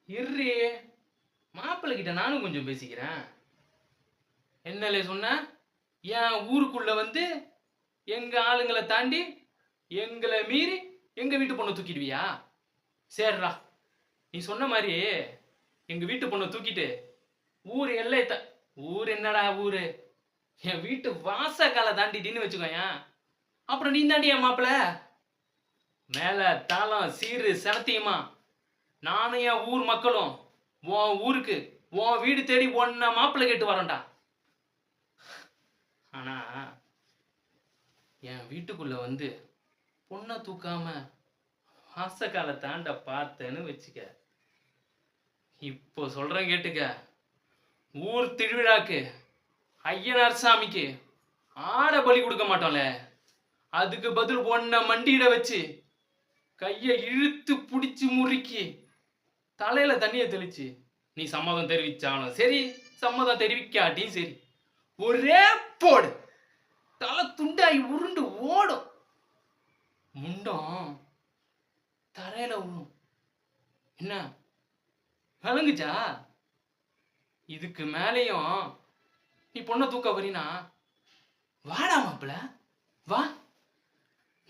இர்ரி மாப்பிள்ளை கிட்ட நானும் கொஞ்சம் பேசிக்கிறேன். என்னலே சொன்ன? என் ஊருக்குள்ள வந்து எங்க ஆளுங்களை தாண்டி எங்களை மீறி எங்க வீட்டு பொண்ணை தூக்கிடுவியா? சரிடா, நீ சொன்ன மாதிரி எங்க வீட்டு பொண்ணை தூக்கிட்டு ஊர் எல்லை ஊர் என்னடா ஊரு, என் வீட்டு வாசக்கால தாண்டிட்டின்னு வச்சுக்கோயேன், அப்புறம் நீ தாண்டி என் மாப்பிள்ள. மேல தாளம் சீரு சனத்தியமா நானும் என் ஊர் மக்களும் உன் ஊருக்கு உன் வீடு தேடி ஒன்ன மாப்பிள்ளை கேட்டு வரோம்டா. ஆனா என் வீட்டுக்குள்ள வந்து பொண்ணை தூக்காம வாசக்கால தாண்ட பார்த்தேன்னு வச்சுக்க, இப்போ சொல்றேன் கேட்டுக்க. ஊர் திருவிழாக்கு ஐயனார் சாமிக்கு ஆடை பலி கொடுக்க மாட்டோம்ல, அதுக்கு பதில் ஒன்ன மண்டியிட வச்சு கையை இழுத்து பிடிச்சி முறுக்கி தலையில தண்ணியை தெளிச்சு நீ சம்மதம் தெரிவிச்சாலும் சரி, சம்மதம் தெரிவிக்காட்டியும் சரி, ஒரே போடு தலை துண்டாகி உருண்டு ஓடும், முண்டம் தரையில விழும். என்ன விளங்குச்சா? இதுக்கு மேலேயும் நீ பொண்ணை தூக்க வரீனா வாடா மாப்பிள்ள, வா.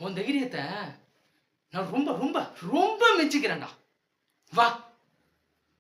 உன் தைரியத்தை நான் ரொம்ப ரொம்ப ரொம்ப மெச்சிக்கிறேன்டா. வா.